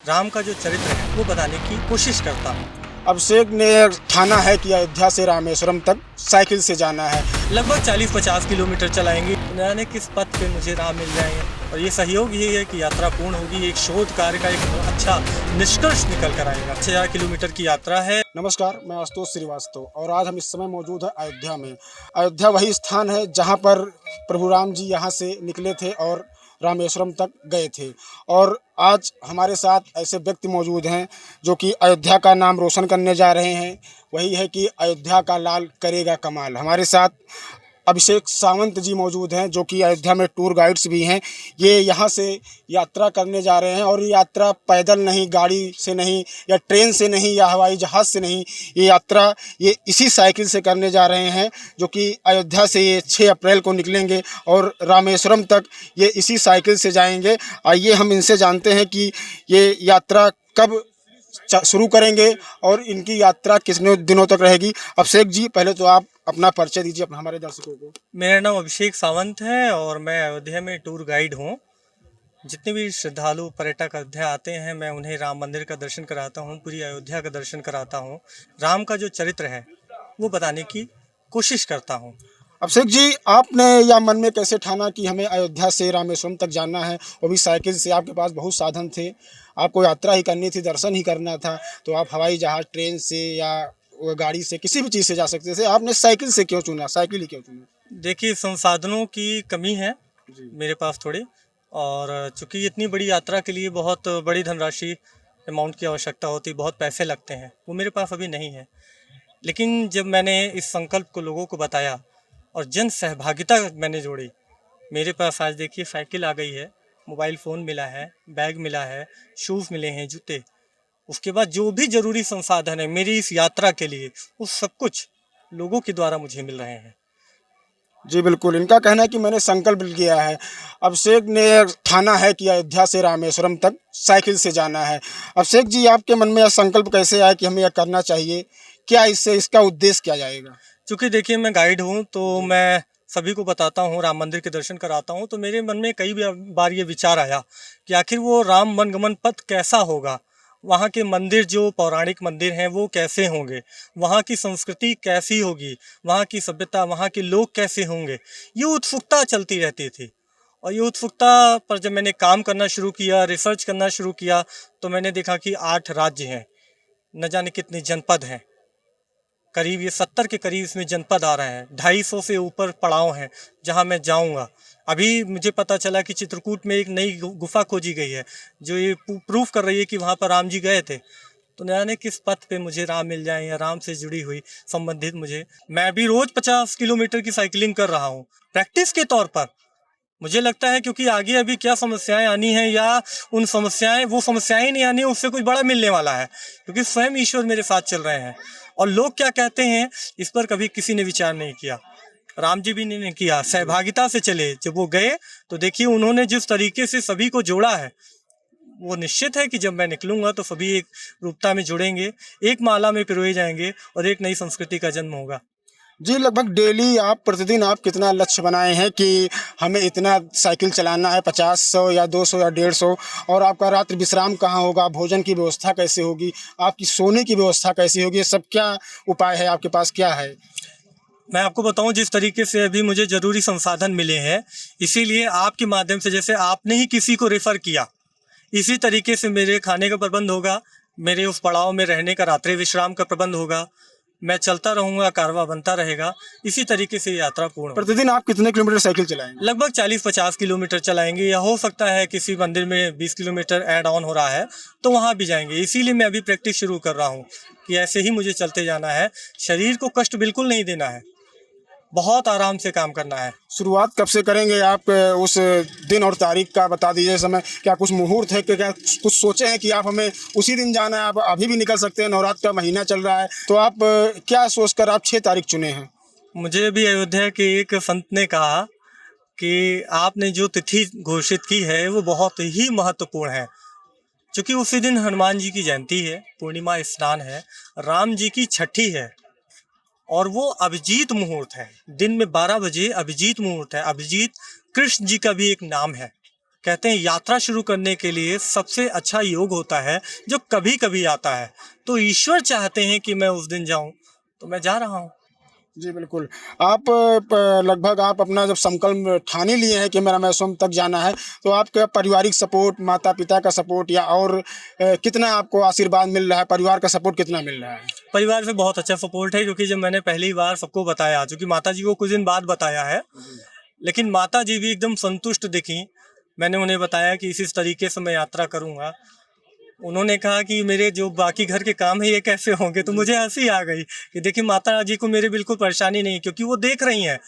राम का जो चरित्र है वो बताने की कोशिश करता हूँ। अभिषेक ने ठाना है कि अयोध्या से रामेश्वरम तक साइकिल से जाना है। लगभग 40-50 किलोमीटर चलाएंगे। न जाने किस पथ पे मुझे राम मिल जाएंगे, और ये सहयोग यही है कि यात्रा पूर्ण होगी। एक शोध कार्य का एक अच्छा निष्कर्ष निकल कर आएगा। 6000 किलोमीटर की यात्रा है। नमस्कार, मैं आशुतोष श्रीवास्तव और आज हम इस समय मौजूद हैं अयोध्या में। अयोध्या वही स्थान है जहां पर प्रभु राम जी यहां से निकले थे और रामेश्वरम तक गए थे। और आज हमारे साथ ऐसे व्यक्ति मौजूद हैं जो कि अयोध्या का नाम रोशन करने जा रहे हैं। वही है कि अयोध्या का लाल करेगा कमाल। हमारे साथ अभिषेक सावंत जी मौजूद हैं जो कि अयोध्या में टूर गाइड्स भी हैं। ये यहाँ से यात्रा करने जा रहे हैं और ये यात्रा पैदल नहीं, गाड़ी से नहीं, या ट्रेन से नहीं, या हवाई जहाज़ से नहीं, ये यात्रा ये इसी साइकिल से करने जा रहे हैं जो कि अयोध्या से ये 6 अप्रैल को निकलेंगे और रामेश्वरम तक ये इसी साइकिल से जाएंगे। आइए हम इनसे जानते हैं कि ये यात्रा कब शुरू करेंगे और इनकी यात्रा कितने दिनों तक रहेगी। अभिषेक जी, पहले तो आप अपना परिचय दीजिए अपना हमारे दर्शकों को। मेरा नाम अभिषेक सावंत है और मैं अयोध्या में टूर गाइड हूँ। जितने भी श्रद्धालु पर्यटक अयोध्या आते हैं, मैं उन्हें राम मंदिर का दर्शन कराता हूँ, पूरी अयोध्या का दर्शन कराता हूँ। राम का जो चरित्र है वो बताने की कोशिश करता हूँ। अभिषेक जी, आपने या मन में कैसे ठाना कि हमें अयोध्या से रामेश्वरम तक जाना है, वो भी साइकिल से? आपके पास बहुत साधन थे, आपको यात्रा ही करनी थी, दर्शन ही करना था, तो आप हवाई जहाज़, ट्रेन से या गाड़ी से, किसी भी चीज़ से जा सकते थे। आपने साइकिल से क्यों चुना, साइकिल ही क्यों चुना? देखिए, संसाधनों की कमी है जी। मेरे पास थोड़ी, और चूँकि इतनी बड़ी यात्रा के लिए बहुत बड़ी धनराशि अमाउंट की आवश्यकता होती है, बहुत पैसे लगते हैं, वो मेरे पास अभी नहीं है। लेकिन जब मैंने इस संकल्प को लोगों को बताया और जन सहभागिता मैंने जोड़ी, मेरे पास आज देखिए साइकिल आ गई है, मोबाइल फ़ोन मिला है, बैग मिला है, शूज़ मिले हैं, जूते। उसके बाद जो भी ज़रूरी संसाधन है मेरी इस यात्रा के लिए, वो सब कुछ लोगों के द्वारा मुझे मिल रहे हैं। जी बिल्कुल, इनका कहना है कि मैंने संकल्प किया है। अभिषेक ने ठाना है कि अयोध्या से रामेश्वरम तक साइकिल से जाना है। अभिषेक जी, आपके मन में यह संकल्प कैसे आया कि हमें यह करना चाहिए? क्या इससे इसका उद्देश्य क्या जाएगा? चूँकि देखिए, मैं गाइड हूँ तो मैं सभी को बताता हूँ, राम मंदिर के दर्शन कराता हूँ, तो मेरे मन में कई बार ये विचार आया कि आखिर वो राम मनगमन पथ कैसा होगा, वहाँ के मंदिर जो पौराणिक मंदिर हैं वो कैसे होंगे, वहाँ की संस्कृति कैसी होगी, वहाँ की सभ्यता, वहाँ के लोग कैसे होंगे, ये उत्सुकता चलती रहती थी। और ये उत्सुकता पर जब मैंने काम करना शुरू किया, रिसर्च करना शुरू किया, तो मैंने देखा कि 8 राज्य हैं, न जाने कितने जनपद हैं, करीब ये 70 के करीब इसमें जनपद आ रहे हैं, 250 से ऊपर पड़ाव हैं जहां मैं जाऊंगा। अभी मुझे पता चला कि चित्रकूट में एक नई गुफा खोजी गई है जो ये प्रूफ कर रही है कि वहां पर राम जी गए थे। तो न जाने किस पथ पे मुझे राम मिल जाए या राम से जुड़ी हुई संबंधित मुझे। मैं अभी रोज 50 किलोमीटर की साइकिलिंग कर रहा हूँ प्रैक्टिस के तौर पर। मुझे लगता है क्योंकि आगे अभी क्या समस्याएं आनी है, या वो समस्याएं नहीं आनी है, उससे कुछ बड़ा मिलने वाला है, क्योंकि स्वयं ईश्वर मेरे साथ चल रहे हैं। और लोग क्या कहते हैं इस पर कभी किसी ने विचार नहीं किया, राम जी भी नहीं किया, सहभागिता से चले। जब वो गए तो देखिए उन्होंने जिस तरीके से सभी को जोड़ा है, वो निश्चित है कि जब मैं निकलूंगा तो सभी एक रूपता में जुड़ेंगे, एक माला में पिरोए जाएंगे और एक नई संस्कृति का जन्म होगा। जी, लगभग डेली आप प्रतिदिन आप कितना लक्ष्य बनाए हैं कि हमें इतना साइकिल चलाना है, 50, 100 या 200 या 150? और आपका रात्रि विश्राम कहाँ होगा, भोजन की व्यवस्था कैसे होगी, आपकी सोने की व्यवस्था कैसी होगी, ये सब क्या उपाय है आपके पास, क्या है? मैं आपको बताऊं, जिस तरीके से अभी मुझे ज़रूरी संसाधन मिले हैं, इसीलिए आपके माध्यम से, जैसे आपने ही किसी को रेफ़र किया, इसी तरीके से मेरे खाने का प्रबंध होगा, मेरे उस पड़ाव में रहने का रात्रि विश्राम का प्रबंध होगा, मैं चलता रहूँगा, कारवां बनता रहेगा, इसी तरीके से यात्रा पूर्ण होगी। प्रतिदिन आप कितने किलोमीटर साइकिल चलाएंगे? लगभग 40-50 किलोमीटर चलाएंगे, या हो सकता है किसी मंदिर में 20 किलोमीटर ऐड ऑन हो रहा है तो वहाँ भी जाएंगे। इसीलिए मैं अभी प्रैक्टिस शुरू कर रहा हूँ कि ऐसे ही मुझे चलते जाना है, शरीर को कष्ट बिल्कुल नहीं देना है, बहुत आराम से काम करना है। शुरुआत कब से करेंगे आप? उस दिन और तारीख का बता दीजिए, समय क्या कुछ मुहूर्त है कि क्या कुछ सोचे हैं कि आप हमें उसी दिन जाना है? आप अभी भी निकल सकते हैं, नवरात्र का महीना चल रहा है, तो आप क्या सोचकर आप 6 तारीख चुने हैं? मुझे भी अयोध्या के एक संत ने कहा कि आपने जो तिथि घोषित की है वो बहुत ही महत्वपूर्ण है, क्योंकि उसी दिन हनुमान जी की जयंती है, पूर्णिमा स्नान है, राम जी की छठी है, और वो अभिजीत मुहूर्त है, दिन में 12 बजे अभिजीत मुहूर्त है। अभिजीत कृष्ण जी का भी एक नाम है। कहते हैं यात्रा शुरू करने के लिए सबसे अच्छा योग होता है जो कभी कभी आता है। तो ईश्वर चाहते हैं कि मैं उस दिन जाऊं, तो मैं जा रहा हूं। जी बिल्कुल। आप लगभग आप अपना जब संकल्प ठान ही लिए हैं कि मेरा रामेश्वरम तक जाना है, तो आपका पारिवारिक सपोर्ट, माता-पिता का सपोर्ट या और कितना आपको आशीर्वाद मिल रहा है, परिवार का सपोर्ट कितना मिल रहा है? परिवार से बहुत अच्छा सपोर्ट है, क्योंकि जब मैंने पहली बार सबको बताया, क्योंकि माता जी को कुछ दिन बाद बताया है, लेकिन माता जी भी एकदम संतुष्ट दिखी। मैंने उन्हें बताया कि इस तरीके से मैं यात्रा करूंगा। उन्होंने कहा कि मेरे जो बाकी घर के काम है ये कैसे होंगे, तो मुझे हंसी आ गई कि देखिए माता जी को मेरे बिल्कुल परेशानी नहीं है, क्योंकि वो देख रही हैं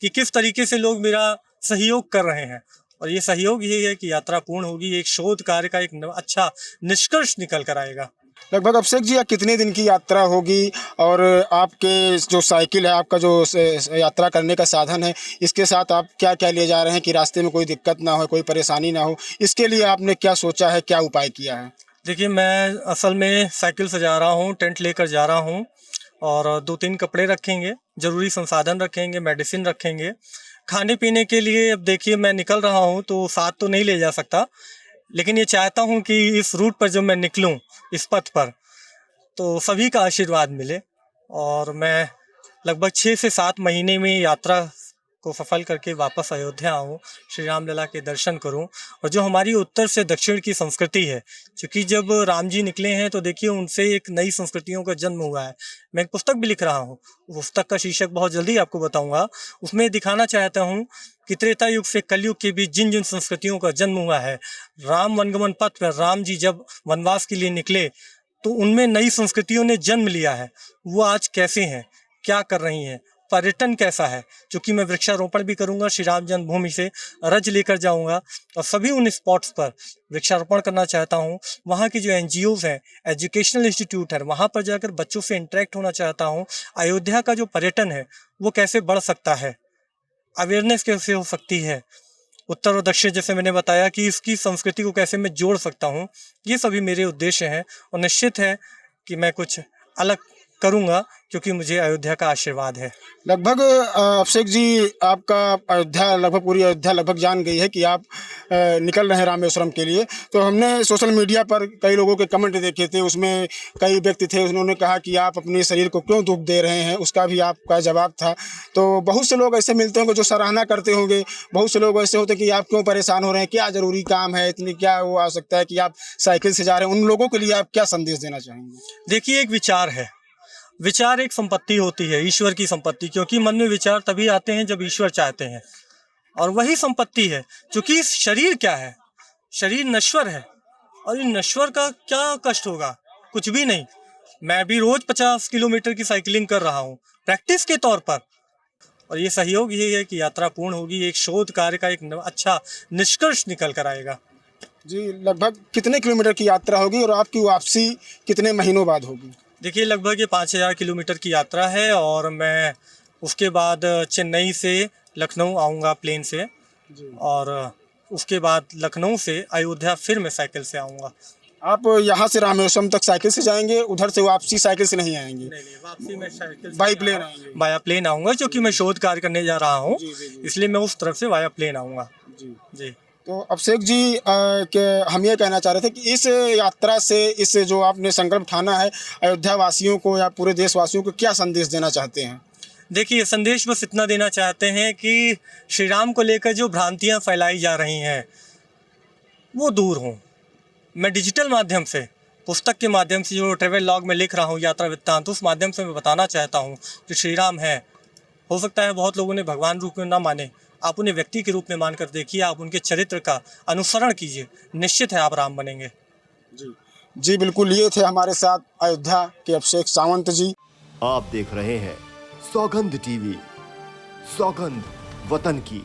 कि किस तरीके से लोग मेरा सहयोग कर रहे हैं। और ये सहयोग यही है कि यात्रा पूर्ण होगी, एक शोध कार्य का एक अच्छा निष्कर्ष निकल कर आएगा। लगभग अभिषेक जी, कितने दिन की यात्रा होगी और आपके जो साइकिल है, आपका जो यात्रा करने का साधन है, इसके साथ आप क्या-क्या ले जा रहे हैं कि रास्ते में कोई दिक्कत ना हो, कोई परेशानी ना हो? इसके लिए आपने क्या सोचा है, क्या उपाय किया है? देखिए, मैं असल में साइकिल से जा रहा हूँ, टेंट लेकर जा रहा हूँ और 2-3 कपड़े रखेंगे, ज़रूरी संसाधन रखेंगे, मेडिसिन रखेंगे। खाने-पीने के लिए अब देखिए मैं निकल रहा हूँ तो साथ तो नहीं ले जा सकता, लेकिन ये चाहता हूँ कि इस रूट पर जब मैं निकलूँ, इस पथ पर, तो सभी का आशीर्वाद मिले और मैं लगभग 6 से 7 महीने में यात्रा को सफल करके वापस अयोध्या आऊँ, श्री राम लला के दर्शन करूँ। और जो हमारी उत्तर से दक्षिण की संस्कृति है, क्योंकि जब राम जी निकले हैं तो देखिए उनसे एक नई संस्कृतियों का जन्म हुआ है। मैं एक पुस्तक भी लिख रहा हूँ, पुस्तक का शीर्षक बहुत जल्दी आपको बताऊँगा। उसमें दिखाना चाहता हूँ कि त्रेता युग से कलयुग के बीच जिन जिन संस्कृतियों का जन्म हुआ है, राम वनगमन पथ पर राम जी जब वनवास के लिए निकले तो उनमें नई संस्कृतियों ने जन्म लिया है। वो आज कैसे हैं, क्या कर रही हैं, पर्यटन कैसा है, क्योंकि मैं वृक्षारोपण भी करूंगा, श्री राम जन्मभूमि से रज लेकर जाऊंगा और सभी उन स्पॉट्स पर वृक्षारोपण करना चाहता हूं। वहाँ की जो NGOs हैं, एजुकेशनल इंस्टीट्यूट है, वहाँ पर जाकर बच्चों से इंटरेक्ट होना चाहता हूँ। अयोध्या का जो पर्यटन है वो कैसे बढ़ सकता है, अवेयरनेस कैसे हो सकती है, उत्तर और दक्षिण जैसे मैंने बताया कि इसकी संस्कृति को कैसे मैं जोड़ सकता हूँ, ये सभी मेरे उद्देश्य हैं। और निश्चित है कि मैं कुछ अलग करूँगा, क्योंकि मुझे अयोध्या का आशीर्वाद है। लगभग अभिषेक जी, आपका अयोध्या लगभग पूरी अयोध्या लगभग जान गई है कि आप निकल रहे हैं रामेश्वरम के लिए। तो हमने सोशल मीडिया पर कई लोगों के कमेंट देखे थे, उसमें कई व्यक्ति थे, उन्होंने कहा कि आप अपने शरीर को क्यों दुख दे रहे हैं, उसका भी आपका जवाब था। तो बहुत से लोग ऐसे मिलते होंगे जो सराहना करते होंगे, बहुत से लोग ऐसे होते हैं कि आप क्यों परेशान हो रहे हैं, क्या ज़रूरी काम है, इतनी क्या वो आ सकता है कि आप साइकिल से जा रहे हैं, उन लोगों के लिए आप क्या संदेश देना चाहेंगे? देखिए, एक विचार है, विचार एक संपत्ति होती है, ईश्वर की संपत्ति, क्योंकि मन में विचार तभी आते हैं जब ईश्वर चाहते हैं, और वही संपत्ति है। क्योंकि शरीर क्या है, शरीर नश्वर है, और इन नश्वर का क्या कष्ट होगा, कुछ भी नहीं। मैं भी रोज 50 किलोमीटर की साइकिलिंग कर रहा हूँ प्रैक्टिस के तौर पर, और ये सहयोग यही है कि यात्रा पूर्ण होगी, एक शोध कार्य का एक अच्छा निष्कर्ष निकल कर आएगा। जी, लगभग कितने किलोमीटर की यात्रा होगी और आपकी वापसी कितने महीनों बाद होगी? देखिए, लगभग ये 5000 किलोमीटर की यात्रा है और मैं उसके बाद चेन्नई से लखनऊ आऊँगा प्लेन से, जी। और उसके बाद लखनऊ से अयोध्या फिर मैं साइकिल से आऊँगा। आप यहाँ से रामेश्वरम तक साइकिल से जाएंगे, उधर से वापसी साइकिल से नहीं आएंगे? नहीं, वापसी मैं साइकिल से बाई प्लेन आएंगे? वाया प्लेन आऊँगा, क्योंकि मैं शोध कार्य करने जा रहा हूँ, जी जी जी इसलिए मैं उस तरफ से वाया प्लेन आऊँगा। जी। जी। तो अभिषेक जी, के हम ये कहना चाह रहे थे कि इस यात्रा से, इस जो आपने संकल्प ठाना है, अयोध्या वासियों को या पूरे देशवासियों को क्या संदेश देना चाहते हैं? देखिए, संदेश बस इतना देना चाहते हैं कि श्री राम को लेकर जो भ्रांतियाँ फैलाई जा रही हैं वो दूर हों। मैं डिजिटल माध्यम से, पुस्तक के माध्यम से, जो ट्रैवल लॉग में लिख रहा हूँ, यात्रा वृत्तांत, उस माध्यम से मैं बताना चाहता हूँ कि श्री राम है। हो सकता है बहुत लोगों ने भगवान रूप में ना माने, आप उन्हें व्यक्ति के रूप में मानकर देखिए, आप उनके चरित्र का अनुसरण कीजिए, निश्चित है आप राम बनेंगे। जी जी बिल्कुल, ये थे हमारे साथ अयोध्या के अभिषेक सावंत जी। आप देख रहे हैं सौगंध टीवी, सौगंध वतन की।